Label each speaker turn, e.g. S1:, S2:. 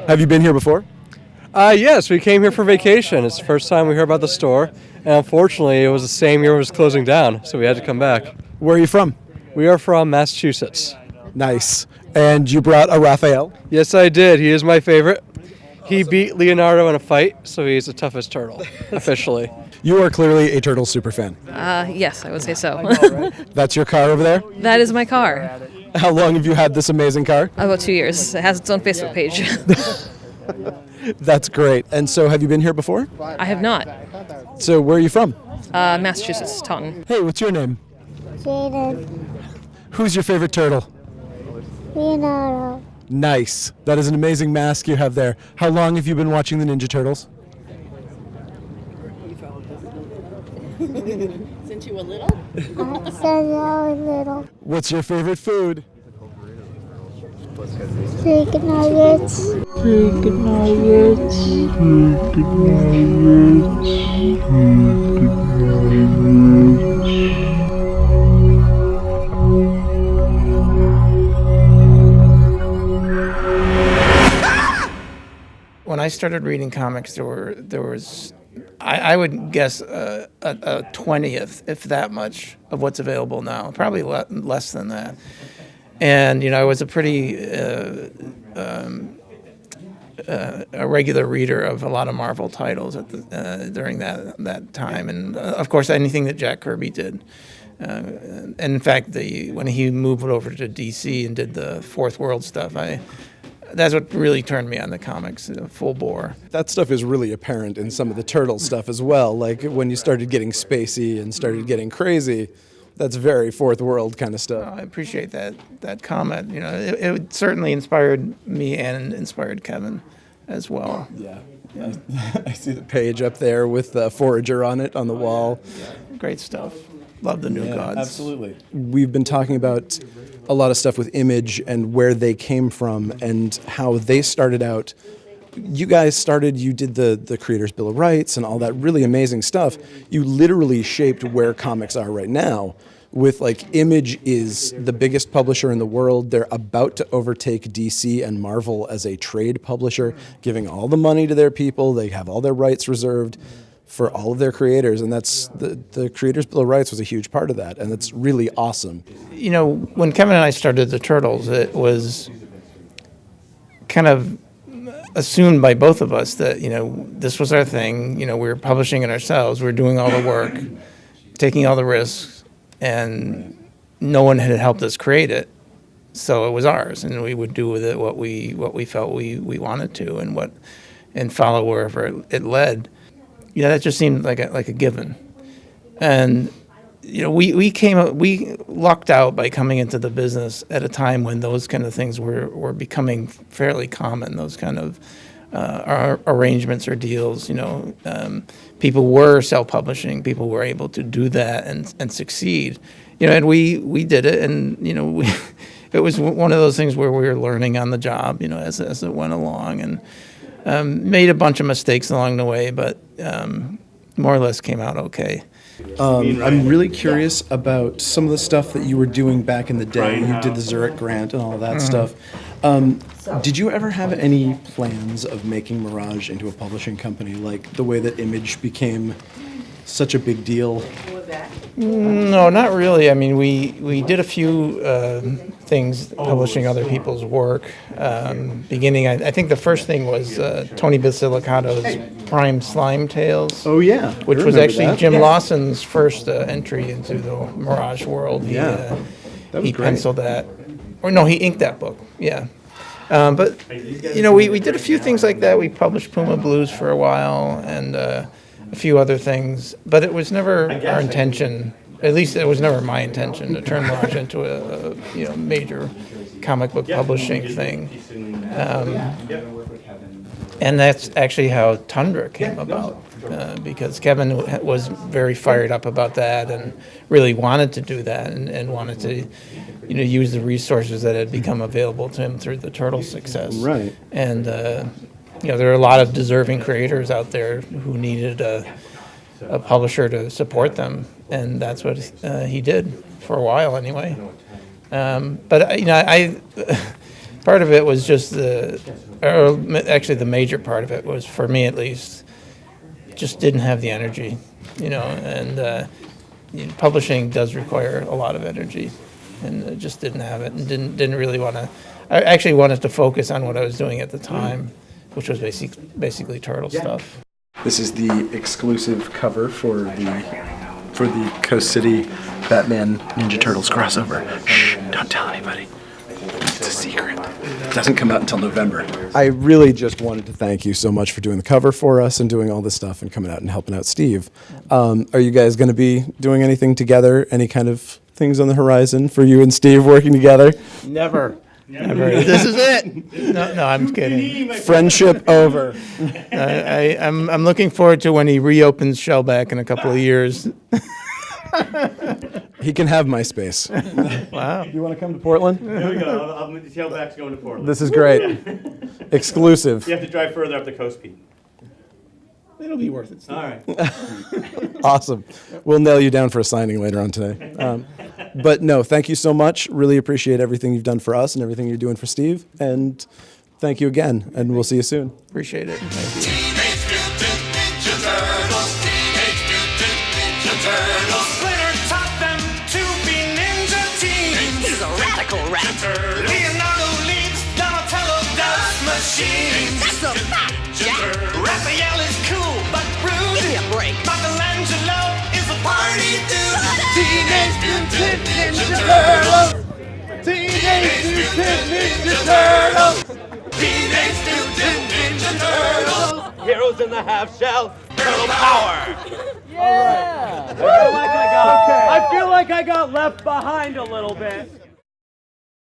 S1: Have you been here before?
S2: Yes, we came here for vacation. It's the first time we heard about the store, and unfortunately, it was the same year it was closing down, so we had to come back.
S1: Where are you from?
S2: We are from Massachusetts.
S1: Nice. And you brought a Raphael?
S2: Yes, I did. He is my favorite. He beat Leonardo in a fight, so he's the toughest turtle, officially.
S1: You are clearly a Turtles super fan.
S3: Yes, I would say so.
S1: That's your car over there?
S3: That is my car.
S1: How long have you had this amazing car?
S3: About 2 years. It has its own Facebook page.
S1: That's great. And so have you been here before?
S3: I have not.
S1: So where are you from?
S3: Massachusetts, Taunton.
S1: Hey, what's your name?
S4: Jaden,
S1: Who's your favorite turtle?
S4: Leonardo,
S1: Nice. That is an amazing mask you have there. How long have you been watching the Ninja Turtles?
S5: Since you were little?
S4: since I was little.
S1: What's your favorite food?
S4: Chicken nuggets,
S6: When I started reading comics, there was I would guess a 20th, if that much, of what's available now. Probably less than that. And I was a pretty a regular reader of a lot of Marvel titles during that time, and of course anything that Jack Kirby did. And in fact, when he moved over to DC and did the Fourth World stuff, that's what really turned me on the comics, full bore.
S1: That stuff is really apparent in some of the Turtle stuff as well. Like when you started getting spacey and started getting crazy, that's very Fourth World kind of stuff.
S6: I appreciate that comment. It certainly inspired me and inspired Kevin as well.
S1: Yeah. I see the page up there with Forager on it on the wall.
S6: Great stuff. Love the New Gods.
S1: Absolutely. We've been talking about a lot of stuff with Image and where they came from and how they started out. You guys you did the Creators Bill of Rights and all that really amazing stuff. You literally shaped where comics are right now. With Image is the biggest publisher in the world. They're about to overtake DC and Marvel as a trade publisher, giving all the money to their people. They have all their rights reserved for all of their creators, and that's the Creators Bill of Rights was a huge part of that, and it's really awesome.
S6: When Kevin and I started the Turtles, it was kind of assumed by both of us that this was our thing. We were publishing it ourselves. We were doing all the work, taking all the risks, and no one had helped us create it, so it was ours, and we would do with it what we felt we wanted to, and follow wherever it led. That just seemed like a given, and we lucked out by coming into the business at a time when those kind of things were becoming fairly common. Those kind of arrangements or deals. People were self-publishing. People were able to do that and succeed. And we did it, and it was one of those things where we were learning on the job. As it went along, and made a bunch of mistakes along the way, but more or less came out okay.
S1: I'm really curious about some of the stuff that you were doing back in the day. You did the Zurich grant and all of that stuff. Did you ever have any plans of making Mirage into a publishing company, like the way that Image became such a big deal?
S6: No, not really. I mean, we did a few things publishing other people's work. Beginning, I think the first thing was Tony Basilicato's Prime Slime Tales.
S1: Oh, yeah.
S6: Which was actually Jim Lawson's first entry into the Mirage world. He
S1: great.
S6: penciled that. Or no, he inked that book. Yeah. But, we did a few things like that. We published Puma Blues for a while, and a few other things, but it was never our intention. At least it was never my intention to turn Mirage into a major comic book publishing thing. And that's actually how Tundra came about, because Kevin was very fired up about that and really wanted to do that and wanted to, use the resources that had become available to him through the Turtles' success.
S1: Right.
S6: And there are a lot of deserving creators out there who needed a publisher to support them, and that's what he did for a while anyway. But Part of it was just actually the major part of it was, for me at least, just didn't have the energy, and publishing does require a lot of energy, and I just didn't have it, and didn't really want to. I actually wanted to focus on what I was doing at the time, which was basically turtle stuff.
S1: This is the exclusive cover for the Coast City Batman Ninja Turtles crossover. Shh, don't tell anybody. It's a secret. It doesn't come out until November. I really just wanted to thank you so much for doing the cover for us and doing all this stuff and coming out and helping out Steve. Are you guys going to be doing anything together? Any kind of things on the horizon for you and Steve working together?
S6: Never. This is it. No, I'm kidding.
S1: Friendship over.
S6: I'm looking forward to when he reopens Shellback in a couple of years.
S1: He can have my space.
S6: Wow.
S1: You want to come to Portland?
S5: There we go. Shellback's going to Portland.
S1: This is great. Exclusive.
S5: You have to drive further up the coast, Pete.
S6: It'll be worth it.
S5: All right.
S1: Awesome. We'll nail you down for a signing later on today. But no, thank you so much. Really appreciate everything you've done for us and everything you're doing for Steve. And thank you again. And we'll see you soon.
S6: Appreciate it. Thank you.
S7: Teenage Mutant Ninja Turtles. Teenage Mutant Ninja Turtles. Splinter taught them to be ninja teens.
S8: He's a radical rat.
S7: Leonardo leads, Donatello does machines.
S8: That's a fact, Jack.
S7: Raphael is cool but rude.
S8: Give me a break.
S7: Michelangelo is a party dude.
S8: Teenage Mutant
S7: Ninja Turtles. Teenage Mutant Ninja Turtles. Teenage Mutant Ninja Turtles.
S5: Heroes in the half shell. Turtle power.
S9: I feel like I got left behind a little bit.